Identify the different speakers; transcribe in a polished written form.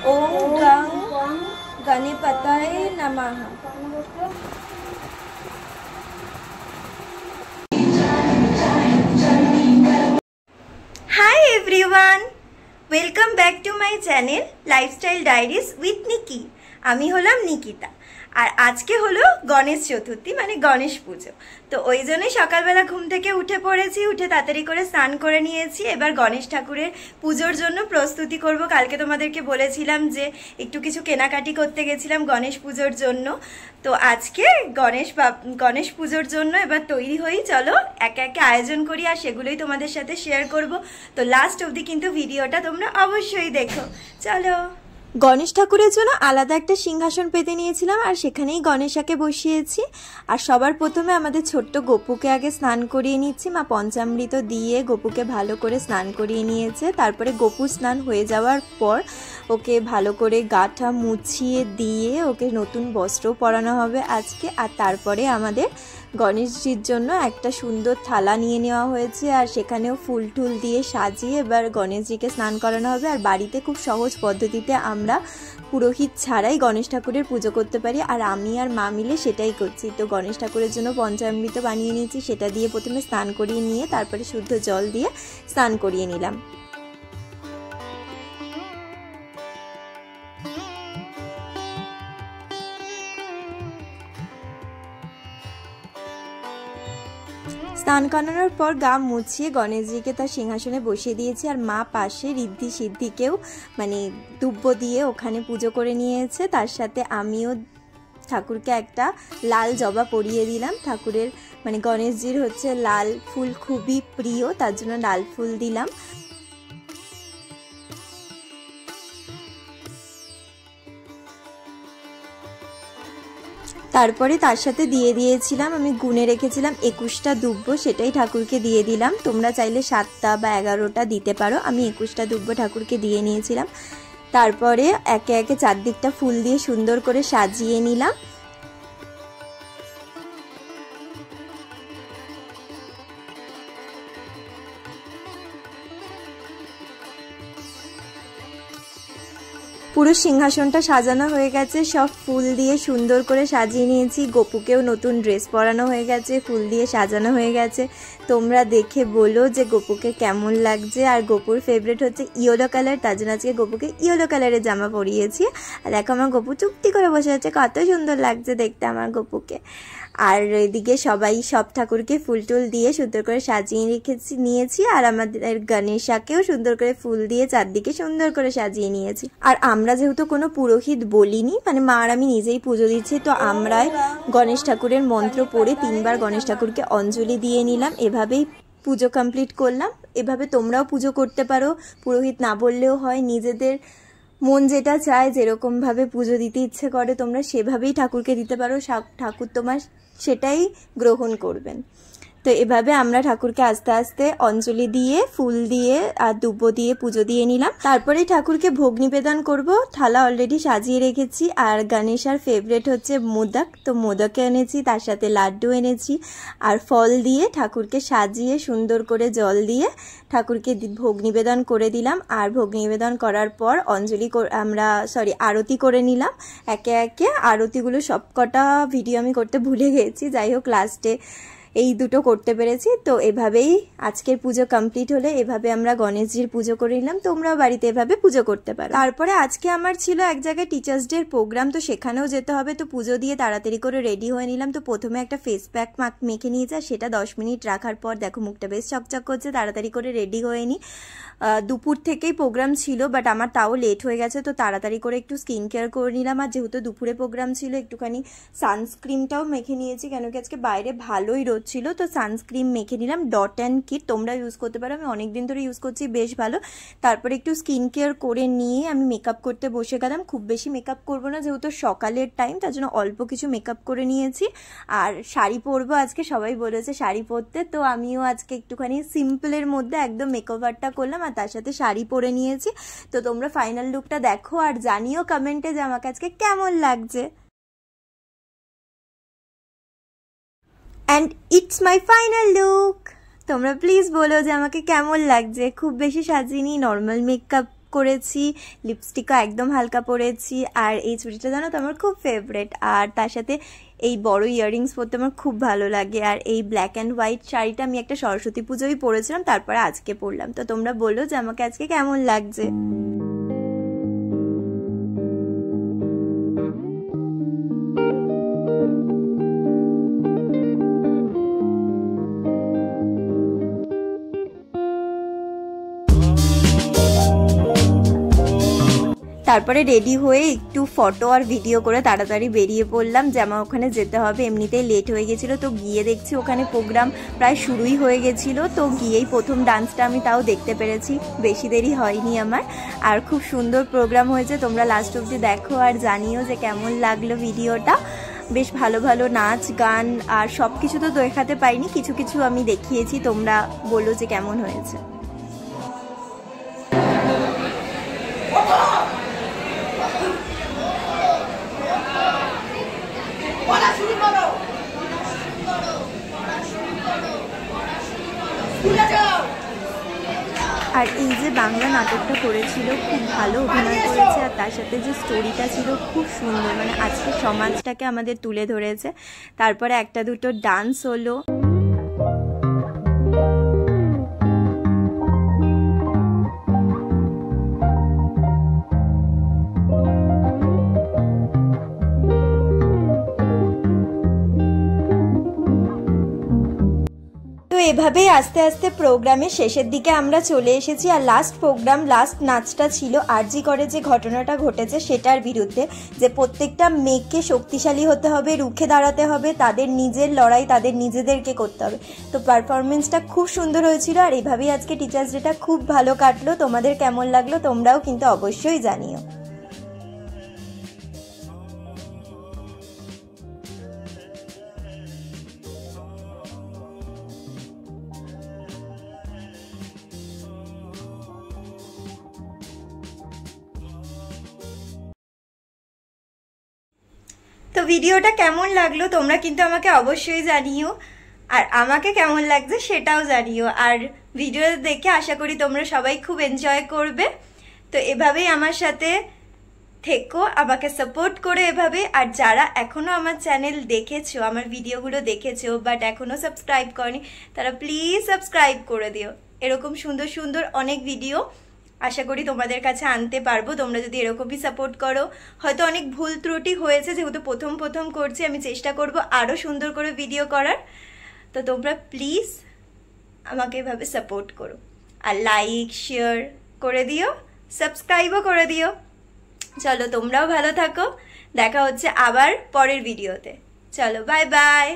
Speaker 1: ओम गं गणपतये नमः। Hi everyone, welcome back to my channel lifestyle diaries with Nikki. आमी हलाम निकिता और आज के हलो गणेश चतुर्थी माने गणेश पुजो। तो ओई जन्य सकाल बेला घुम थेके उठे पड़ेछि, उठे ताड़ाताड़ी करे स्नान करे नियेछि। एबार गणेश ठाकुरेर पुजोर जन्य प्रस्तुति करब। कालके तोमादेरके बोलेछिलाम जे एकटु किछु केनाकाटी करते गेछिलाम गणेश पुजोर जन्य। तो आजके गणेश पुजोर जन्य एबार तैरी हई, चलो एके एके आयोजन करी और सेगुलोई तोमादेर साथे शेयर करब। तो लास्ट अब्दि किन्तु भिडियोटा तोमरा अवश्यई देखो। चलो, गणेश ठाकुरेर जोन्नो आलादा एकटा सिंहासन पेते नियेछिलाम और सेखानेई गणेशाके बसिয়েছি। और सबार प्रथमे आमादेर छोट्ट गपुके आगे स्नान करिয়ে নিচ্ছি। मा पंचामृत दिए गपुके भालो करे स्नान करिয়ে নিয়েছে। तारपरे गपुर स्नान हয়ে যাওয়ার পর ওকে ভালো করে গাটা মুছিয়ে দিয়ে ওকে নতুন বস্ত্র পরানো হবে আজকে। আর তারপরে আমাদের গণেশজির জন্য একটা সুন্দর থালা নিয়ে নেওয়া হয়েছে আর সেখানেও ফুল টুল দিয়ে সাজিয়ে এবার গণেশজিকে স্নান করানো হবে। আর বাড়িতে খুব সহজ পদ্ধতিতে আমরা পুরোহিত ছাড়াই গণেশ ঠাকুরের পুজো করতে পারি আর আমি আর মা মিলে সেটাই করছি। তো গণেশ ঠাকুরের জন্য পঞ্চামৃত বানিয়ে নিয়েছি, সেটা দিয়ে প্রথমে স্নান করিয়ে নিয়ে তারপরে শুদ্ধ জল দিয়ে স্নান করিয়ে নিলাম। স্নান করানোর পর গা মুছিয়ে গণেশজিকে তার সিংহাসনে বসিয়ে দিয়েছি আর মা পাশে ঋদ্ধি সিদ্ধিকেও মানে দুব্য দিয়ে ওখানে পুজো করে নিয়েছে। তার সাথে আমিও ঠাকুরকে একটা লাল জবা পরিয়ে দিলাম। ঠাকুরের মানে গণেশজির হচ্ছে লাল ফুল খুবই প্রিয়, তার জন্য লাল ফুল দিলাম। তারপরে তার সাথে দিয়ে দিয়েছিলাম, আমি গুনে রেখেছিলাম 21টা দুব্য, সেটাই ঠাকুরকে দিয়ে দিলাম। তোমরা চাইলে 7টা বা 11টা দিতে পারো, আমি 21টা দুব্য ঠাকুরকে দিয়ে নিয়েছিলাম। তারপরে একে একে চারদিকটা ফুল দিয়ে সুন্দর করে সাজিয়ে নিলাম। পুরো সিংহাসনটা সাজানো হয়ে গেছে, সব ফুল দিয়ে সুন্দর করে সাজিয়ে নিয়েছি। গপুকেও নতুন ড্রেস পরানো হয়ে গেছে, ফুল দিয়ে সাজানো হয়ে গেছে। তোমরা দেখে বলো যে গপুকে কেমন লাগছে। আর গপুর ফেভারিট হচ্ছে ইয়েলো কালার, তার জন্য আজকে গপুকে ইয়েলো কালারের জামা পরিয়েছি। আর দেখো আমার গপু চুপটি করে বসে আছে, কত সুন্দর লাগছে দেখতে আমার গপুকে। আর এদিকে সবাই সব ঠাকুরকে ফুল টুল দিয়ে সুন্দর করে সাজিয়ে নিয়েছি আর আমাদের গণেশাকেও সুন্দর করে ফুল দিয়ে চারদিকে সুন্দর করে সাজিয়ে নিয়েছি। আর আমরা যেহেতু কোনো পুরোহিত বলিনি, মানে মা আর আমি নিজেই পুজো দিচ্ছি, তো আমরাই গণেশ ঠাকুরের মন্ত্র পড়ে 3বার গণেশ ঠাকুরকে অঞ্জলি দিয়ে নিলাম। এভাবেই পুজো কমপ্লিট করলাম। এভাবে তোমরাও পুজো করতে পারো, পুরোহিত না বললেও হয়। নিজেদের মন যেটা চায়, যেরকমভাবে পুজো দিতে ইচ্ছে করে তোমরা সেভাবেই ঠাকুরকে দিতে পারো, ঠাকুর তোমার সেটাই গ্রহণ করবেন। তো এভাবে আমরা ঠাকুরকে আস্তে আস্তে অঞ্জলি দিয়ে ফুল দিয়ে আর দুব্য দিয়ে পুজো দিয়ে নিলাম। তারপরে ঠাকুরকে ভোগ নিবেদন করব। থালা অলরেডি সাজিয়ে রেখেছি আর গণেশার ফেভারিট হচ্ছে মোদক, তো মোদক এনেছি, তার সাথে লাড্ডু এনেছি আর ফল দিয়ে ঠাকুরকে সাজিয়ে সুন্দর করে জল দিয়ে ঠাকুরকে ভোগ নিবেদন করে দিলাম। আর ভোগ নিবেদন করার পর আরতি করে নিলাম একে একে। আরতিগুলো সবকটা ভিডিও আমি করতে ভুলে গেছি, যাই হোক লাস্টে এই দুটো করতে পেরেছি। তো এভাবেই আজকের পুজো কমপ্লিট হলে এভাবে আমরা গণেশজির পুজো করে নিলাম। তোমরাও বাড়িতে এভাবে পুজো করতে পারো। তারপরে আজকে আমার ছিল এক জায়গায় টিচার্স ডে প্রোগ্রাম, তো সেখানেও যেতে হবে। তো পুজো দিয়ে তাড়াতাড়ি করে রেডি হয়ে নিলাম। তো প্রথমে একটা ফেস প্যাক মেখে নিয়েছি আর সেটা 10 মিনিট রাখার পর দেখো মুখটা বেশ চকচক করছে। তাড়াতাড়ি করে রেডি হয়ে নিই। দুপুর থেকেই প্রোগ্রাম ছিল, বাট আমার তাও লেট হয়ে গেছে, তো তাড়াতাড়ি করে একটু স্কিন কেয়ার করে নিলাম। আর যেহেতু দুপুরে প্রোগ্রাম ছিল একটুখানি সানস্ক্রিনটাও মেখে নিয়েছি, কেন কি আজকে বাইরে ভালোই রোদ ছিল। তো সানস্ক্রিন মেখে নিলাম ডট অ্যান্ড কিট, তোমরা ইউজ করতে পারো, আমি অনেকদিন ধরে ইউজ করছি, বেশ ভালো। তারপরে একটু স্কিন কেয়ার করে নিয়ে আমি মেকআপ করতে বসে গেলাম। খুব বেশি মেকআপ করবো না, যেহেতু সকালের টাইম, তার জন্য অল্প কিছু মেকআপ করে নিয়েছি। আর শাড়ি পরবো আজকে, সবাই বলেছে শাড়ি পরতে, তো আমিও আজকে একটুখানি সিম্পলের মধ্যে একদম মেকওভারটা করলাম আর তার সাথে শাড়ি পরে নিয়েছি। তো তোমরা ফাইনাল লুকটা দেখো আর জানিও কমেন্টে যে আমাকে আজকে কেমন লাগছে। And it's my final look. তোমরা প্লিজ বলো যে আমাকে কেমন লাগছে। খুব বেশি সাজিনি, নর্মাল মেকআপ করেছি, লিপস্টিকও একদম হালকা পরেছি। আর এই চুড়িটা জানো তো আমার খুব ফেভারেট, আর তার সাথে এই বড় ইয়াররিংস পরতে আমার খুব ভালো লাগে। আর এই ব্ল্যাক অ্যান্ড হোয়াইট শাড়িটা আমি একটা সরস্বতী পুজোই পরেছিলাম, তারপরে আজকে পরলাম। তো তোমরা বলো যে আমাকে আজকে কেমন লাগছে। তারপরে রেডি হয়ে একটু ফটো আর ভিডিও করে তাড়াতাড়ি বেরিয়ে পড়লাম, যে আমার ওখানে যেতে হবে। এমনিতেই লেট হয়ে গেছিলো, তো গিয়ে দেখছি ওখানে প্রোগ্রাম প্রায় শুরুই হয়ে গেছিলো। তো গিয়েই প্রথম ডান্সটা আমি তাও দেখতে পেরেছি, বেশি দেরি হয়নি আমার। আর খুব সুন্দর প্রোগ্রাম হয়েছে, তোমরা লাস্ট অবধি দেখো আর জানিও যে কেমন লাগলো ভিডিওটা। বেশ ভালো ভালো নাচ গান আর সব কিছু তো দেখাতে পাইনি, কিছু কিছু আমি দেখিয়েছি, তোমরা বলো যে কেমন হয়েছে। আর এই যে বাংলা নাটকটা করেছিল, খুব ভালো অভিনয় করেছে, আর তার সাথে যে স্টোরিটা ছিল খুব সুন্দর, মানে আজকের সমাজটাকে আমাদের তুলে ধরেছে। তারপরে একটা দুটো ডান্স হলো। এভাবেই আস্তে আস্তে প্রোগ্রামের শেষের দিকে আমরা চলে এসেছি। আর লাস্ট প্রোগ্রাম, লাস্ট নাচটা ছিল আরজি করে যে ঘটনাটা ঘটেছে সেটার বিরুদ্ধে, যে প্রত্যেকটা মেয়েকে শক্তিশালী হতে হবে, রুখে দাঁড়াতে হবে, তাদের নিজের লড়াই তাদের নিজেদেরকে করতে হবে। তো পারফরমেন্সটা খুব সুন্দর হয়েছিল। আর এইভাবেই আজকে টিচার্স ডেটা খুব ভালো কাটলো। তোমাদের কেমন লাগলো তোমরাও কিন্তু অবশ্যই জানিও। তো ভিডিওটা কেমন লাগলো তোমরা কিন্তু আমাকে অবশ্যই জানিও, আর আমাকে কেমন লাগছে সেটাও জানিও। আর ভিডিও দেখে আশা করি তোমরা সবাই খুব এনজয় করবে। তো এভাবেই আমার সাথে থেকো, আমাকে সাপোর্ট করে এভাবে। আর যারা এখনো আমার চ্যানেল দেখেছো, আমার ভিডিওগুলো দেখেছো বাট এখনো সাবস্ক্রাইব করনি, তারা প্লিজ সাবস্ক্রাইব করে দিও। এরকম সুন্দর সুন্দর অনেক ভিডিও আশা করি তোমাদের কাছে আনতে পারবো, তোমরা যদি এরকমই সাপোর্ট করো। হয়তো অনেক ভুল ত্রুটি হয়েছে, যেহেতু প্রথম প্রথম করছি, আমি চেষ্টা করব আরও সুন্দর করে ভিডিও করার। তো তোমরা প্লিজ আমাকে এভাবে সাপোর্ট করো, আর লাইক শেয়ার করে দিও, সাবস্ক্রাইবও করে দিও। চলো তোমরাও ভালো থাকো, দেখা হচ্ছে আবার পরের ভিডিওতে। চলো বাই বাই।